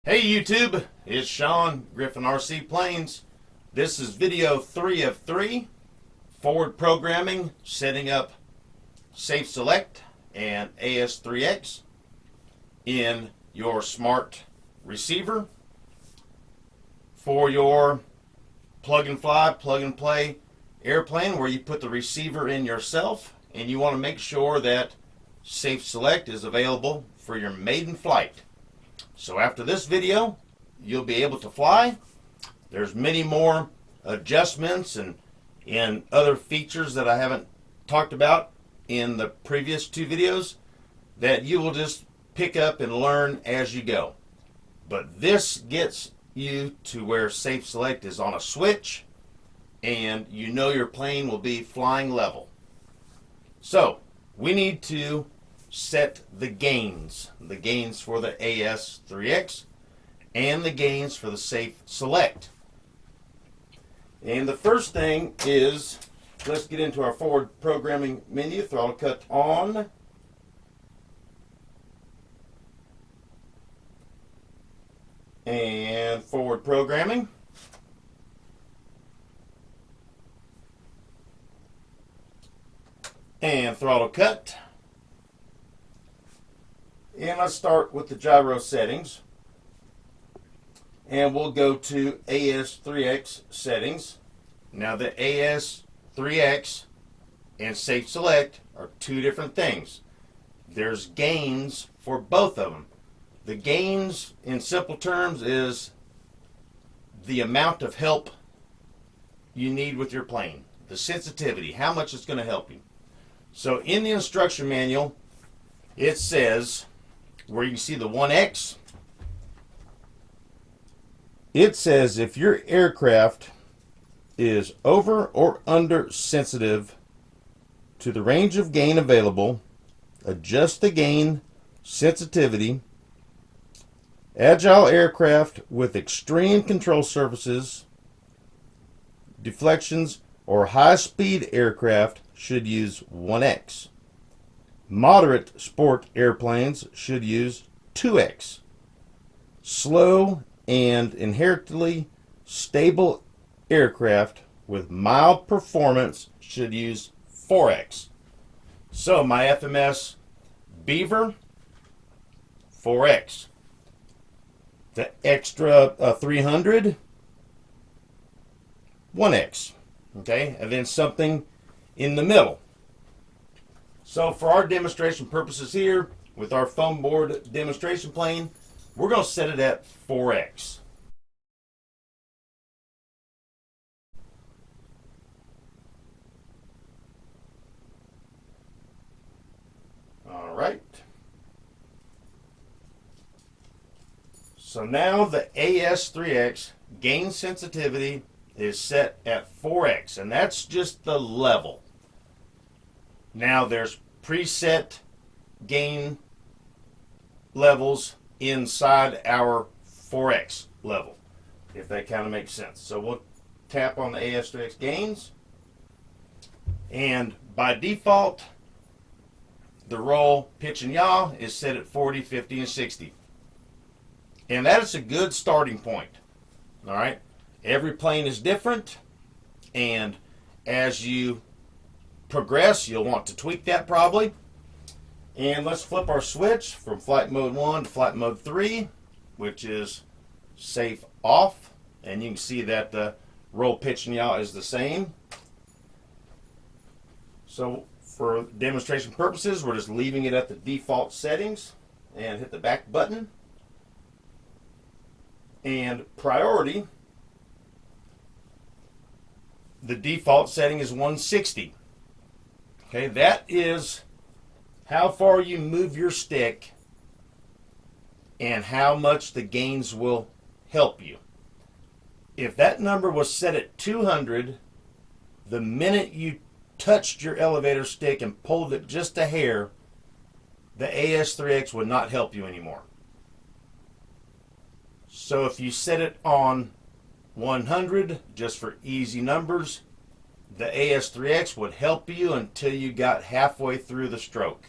Hey YouTube, it's Sean, Griffin RC Planes. This is video 3 of 3, forward programming, setting up Safe Select and AS3X in your smart receiver for your plug and fly, plug and play airplane where you put the receiver in yourself, and you want to make sure that Safe Select is available for your maiden flight. So after this video, you'll be able to fly. There's many more adjustments and other features that I haven't talked about in the previous 2 videos that you will just pick up and learn as you go. But this gets you to where Safe Select is on a switch and you know your plane will be flying level. So we need to set the gains for the AS3X and the gains for the Safe Select. And the first thing is, let's get into our forward programming menu. Throttle cut on. And forward programming. And throttle cut. And let's start with the gyro settings. And we'll go to AS3X settings. Now the AS3X and Safe Select are 2 different things. There's gains for both of them. The gains, in simple terms, is the amount of help you need with your plane. The sensitivity, how much it's going to help you. So in the instruction manual, it says, where you can see the 1X, it says if your aircraft is over or under sensitive to the range of gain available, adjust the gain sensitivity. Agile aircraft with extreme control surfaces, deflections, or high-speed aircraft should use 1X. Moderate sport airplanes should use 2X. Slow and inherently stable aircraft with mild performance should use 4X. So my FMS Beaver, 4X. The extra 300, 1X. Okay, and then something in the middle. So for our demonstration purposes here, with our foam board demonstration plane, we're going to set it at 4X. All right. So now the AS3X gain sensitivity is set at 4X, and that's just the level. Now there's preset gain levels inside our 4X level, if that kind of makes sense. So we'll tap on the AS3X gains, and by default the roll, pitch, and yaw is set at 40, 50, and 60. And that is a good starting point. All right. Every plane is different, and as you progress, you'll want to tweak that probably. And let's flip our switch from flight mode 1 to flight mode 3, which is safe off. And you can see that the roll, pitch, and yaw is the same. So for demonstration purposes, we're just leaving it at the default settings, and hit the back button. And priority, the default setting is 160. Okay, that is how far you move your stick and how much the gains will help you. If that number was set at 200, the minute you touched your elevator stick and pulled it just a hair, the AS3X would not help you anymore. So if you set it on 100, just for easy numbers, the AS3X would help you until you got halfway through the stroke.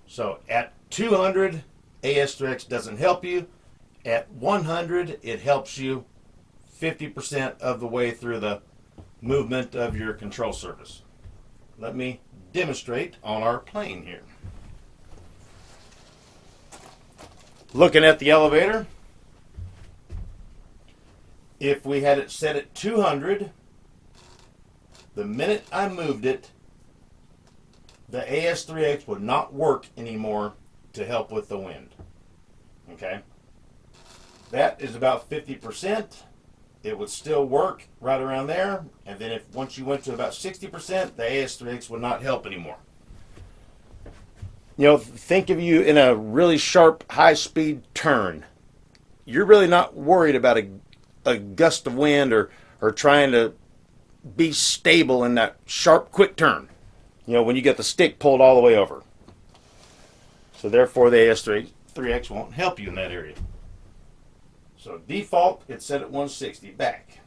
So at 200, AS3X doesn't help you. At 100, it helps you 50% of the way through the movement of your control surface. Let me demonstrate on our plane here. Looking at the elevator, if we had it set at 200, the minute I moved it, the AS3X would not work anymore to help with the wind. Okay? That is about 50%. It would still work right around there. And then if once you went to about 60%, the AS3X would not help anymore. You know, think of you in a really sharp, high-speed turn. You're really not worried about a gust of wind or trying to be stable in that sharp, quick turn. You know, when you get the stick pulled all the way over. So therefore, the AS3X won't help you in that area. So default, it's set at 160. Back.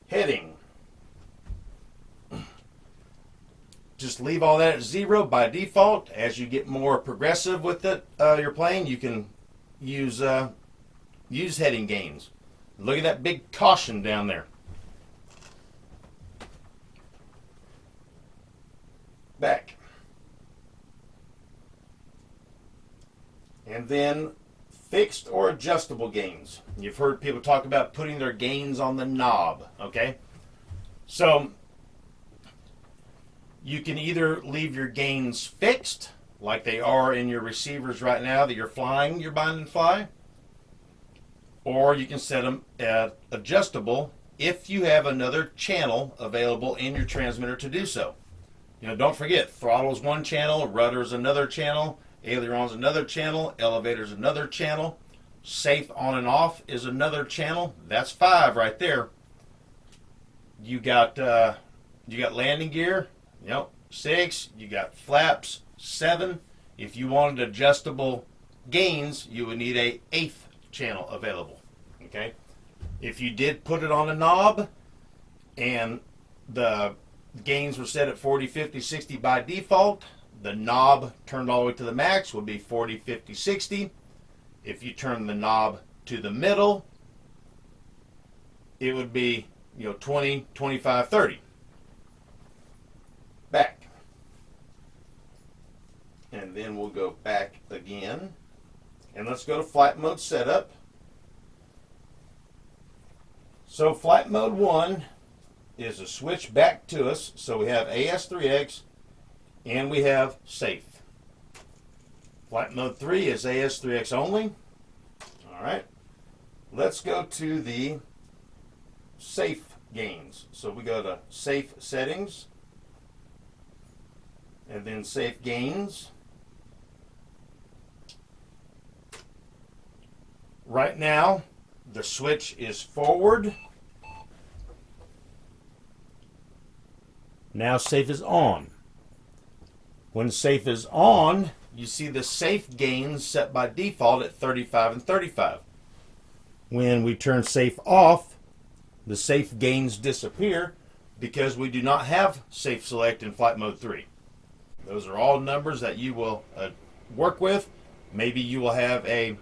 Heading. Just leave all that at 0 by default. As you get more progressive with it, your plane, you can use heading gains. Look at that big caution down there. Back. And then fixed or adjustable gains. You've heard people talk about putting their gains on the knob, okay? So you can either leave your gains fixed, like they are in your receivers right now that you're flying your bind and fly, or you can set them at adjustable if you have another channel available in your transmitter to do so. You know, don't forget, throttle's one channel, rudder's another channel, aileron's another channel, elevator's another channel, safe on and off is another channel. That's 5 right there. You got landing gear, 6. You got flaps, 7. If you wanted adjustable gains, you would need a 8th channel available. Okay. If you did put it on a knob and the gains were set at 40, 50, 60 by default, the knob turned all the way to the max would be 40, 50, 60. If you turn the knob to the middle, it would be 20, 25, 30. Back. And then we'll go back again. And let's go to flight mode setup. So flight mode 1 is a switch back to us. So we have AS3X and we have safe. Flight mode 3 is AS3X only. All right. Let's go to the safe gains. So we go to safe settings and then safe gains. Right now, the switch is forward. Now safe is on. When safe is on, you see the safe gains set by default at 35 and 35. When we turn safe off, the safe gains disappear because we do not have safe select in flight mode 3. Those are all numbers that you will work with. Maybe you will have a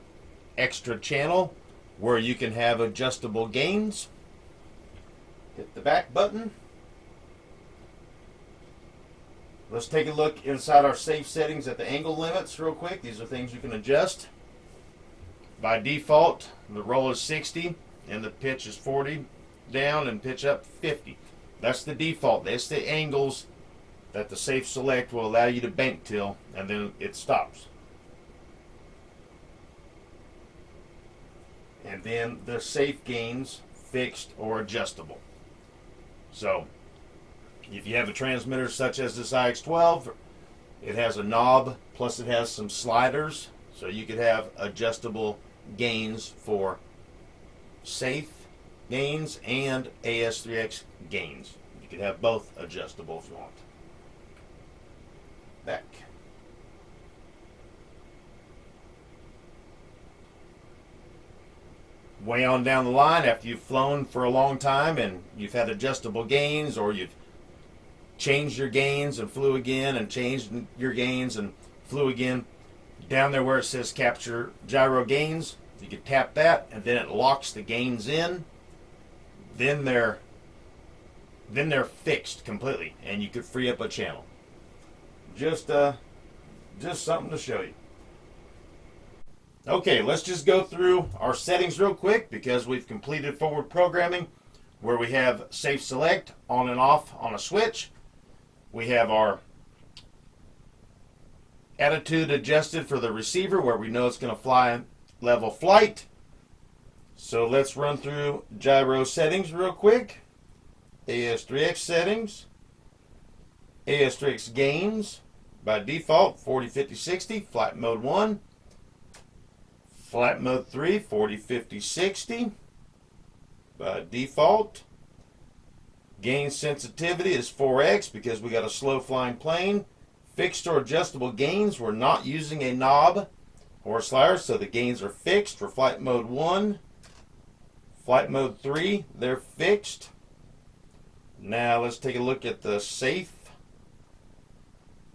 extra channel where you can have adjustable gains. Hit the back button. Let's take a look inside our safe settings at the angle limits real quick. These are things you can adjust. By default, the roll is 60 and the pitch is 40 down and pitch up 50. That's the default. That's the angles that the safe select will allow you to bank till, and then it stops. And then the safe gains, fixed or adjustable. So if you have a transmitter such as this IX12, it has a knob plus it has some sliders, so you could have adjustable gains for safe gains and AS3X gains. You could have both adjustable if you want. Back. Way on down the line, after you've flown for a long time and you've had adjustable gains, or you've changed your gains and flew again and changed your gains and flew again, Down there where it says capture gyro gains, you can tap that and then it locks the gains in. Then they're fixed completely and you could free up a channel. Just something to show you. Okay, let's just go through our settings real quick because we've completed forward programming where we have safe select on and off on a switch. We have our attitude adjusted for the receiver where we know it's going to fly level flight. So let's run through gyro settings real quick. AS3X settings. AS3X gains. By default, 40, 50, 60. Flight mode 1. Flight mode 3, 40, 50, 60. By default. Gain sensitivity is 4x because we got a slow flying plane. Fixed or adjustable gains, we're not using a knob or a slider, so the gains are fixed for flight mode 1. Flight mode 3, they're fixed. Now let's take a look at the safe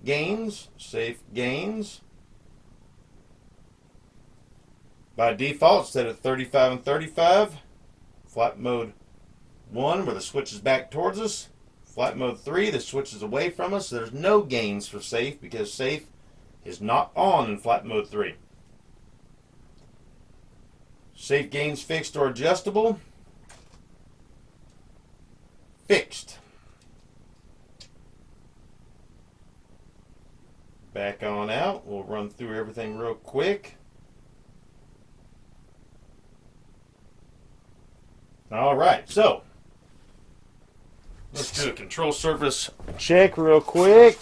gains. Safe gains. By default, set at 35 and 35. Flight mode 1, where the switch is back towards us. Flight mode 3, the switch is away from us. There's no gains for safe because safe is not on in flight mode 3. Safe gains fixed or adjustable. Fixed. Back on out. We'll run through everything real quick. All right, so let's do a control surface check real quick.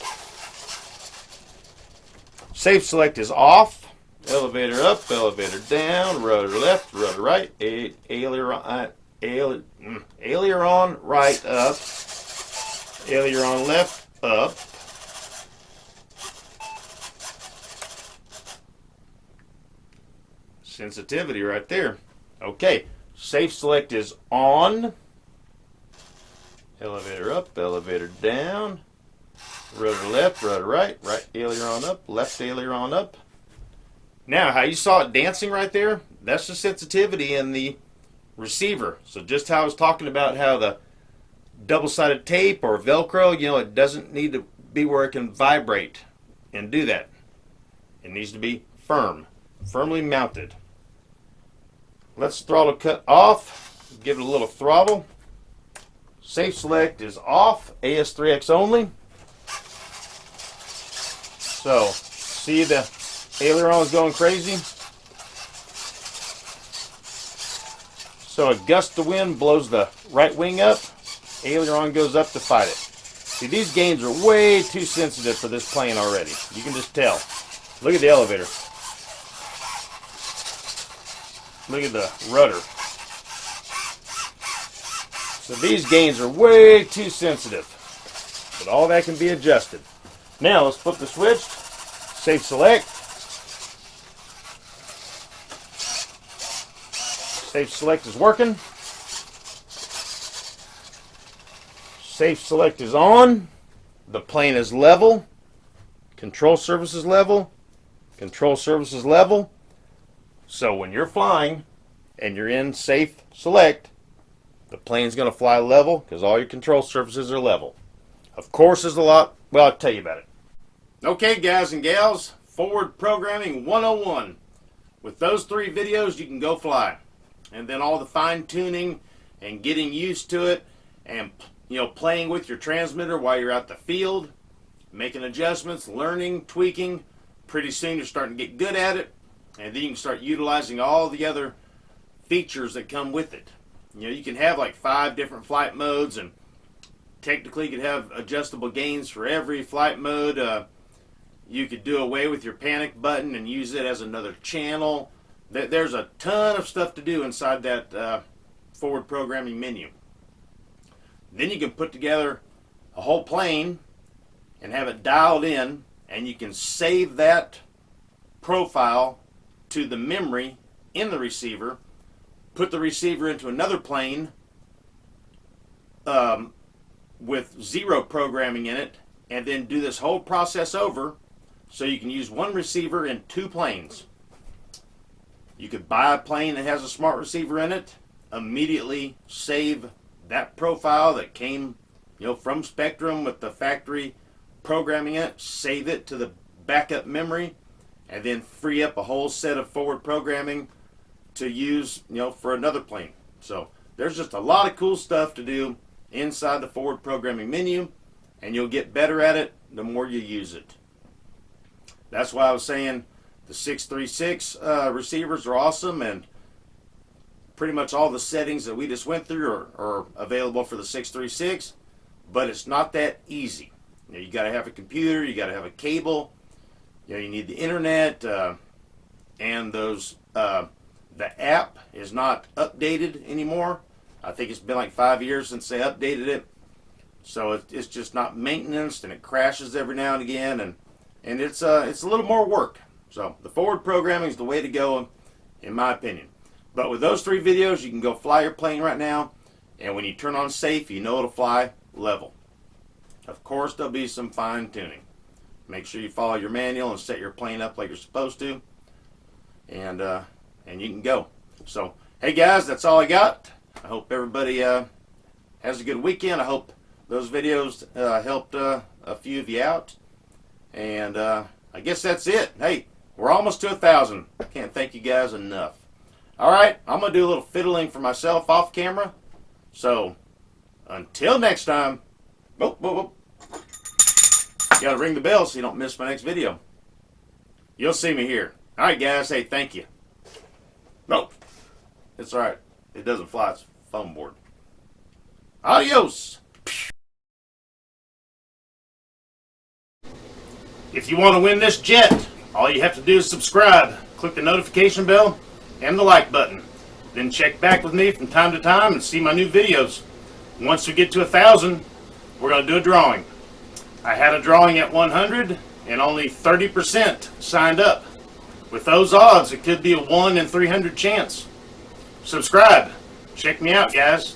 Safe select is off. Elevator up, elevator down, rudder left, rudder right, aileron right up, aileron left up. Sensitivity right there. Okay, safe select is on. Elevator up, elevator down, rudder left, rudder right, right aileron up, left aileron up. Now, how you saw it dancing right there, that's the sensitivity in the receiver. So just how I was talking about how the double-sided tape or Velcro, it doesn't need to be where it can vibrate and do that. It needs to be firm, firmly mounted. Let's throttle cut off, give it a little throttle. Safe select is off, AS3X only. So, see the aileron is going crazy. So a gust of wind blows the right wing up, aileron goes up to fight it. See, these gains are way too sensitive for this plane already. You can just tell. Look at the elevator. Look at the rudder. So these gains are way too sensitive. But all that can be adjusted. Now let's flip the switch. Safe select. Safe select is working. Safe select is on. The plane is level. Control surface is level. Control surface is level. So when you're flying and you're in safe select, the plane's going to fly level because all your control surfaces are level. Of course, there's a lot. Well, I'll tell you about it. Okay, guys and gals, forward programming 101. With those 3 videos, you can go fly. And then all the fine tuning and getting used to it and playing with your transmitter while you're out the field, making adjustments, learning, tweaking. Pretty soon you're starting to get good at it, and then you can start utilizing all the other features that come with it. You can have like 5 different flight modes, and technically you could have adjustable gains for every flight mode. You could do away with your panic button and use it as another channel. There's a ton of stuff to do inside that forward programming menu. Then you can put together a whole plane and have it dialed in, and you can save that profile to the memory in the receiver, put the receiver into another plane with 0 programming in it, and then do this whole process over so you can use one receiver in two planes. You could buy a plane that has a smart receiver in it, immediately save that profile that came, from Spektrum with the factory programming it, save it to the backup memory, and then free up a whole set of forward programming to use, for another plane. So there's just a lot of cool stuff to do inside the forward programming menu, and you'll get better at it the more you use it. That's why I was saying the 636 receivers are awesome, and pretty much all the settings that we just went through are available for the 636, but it's not that easy. You got to have a computer, you got to have a cable, you need the internet, and those the app is not updated anymore. I think it's been like 5 years since they updated it, so it's just not maintenance, and it crashes every now and again, and it's a little more work. So the forward programming is the way to go, in my opinion. But with those 3 videos, you can go fly your plane right now, and when you turn on safe, you know it'll fly level. Of course, there'll be some fine tuning. Make sure you follow your manual and set your plane up like you're supposed to, and you can go. So, hey guys, that's all I got. I hope everybody has a good weekend. I hope those videos helped a few of you out, and I guess that's it. Hey, we're almost to 1,000. I can't thank you guys enough. All right, I'm gonna do a little fiddling for myself off camera. So, until next time. Whoop, whoop, whoop. You gotta ring the bell so you don't miss my next video. You'll see me here. All right, guys. Hey, thank you. No, it's all right. It doesn't fly. It's foam board. Adios. If you want to win this jet, all you have to do is subscribe, click the notification bell, and the like button. Then check back with me from time to time and see my new videos. Once we get to 1,000, we're going to do a drawing. I had a drawing at 100 and only 30% signed up. With those odds, it could be a 1 in 300 chance. Subscribe. Check me out, guys.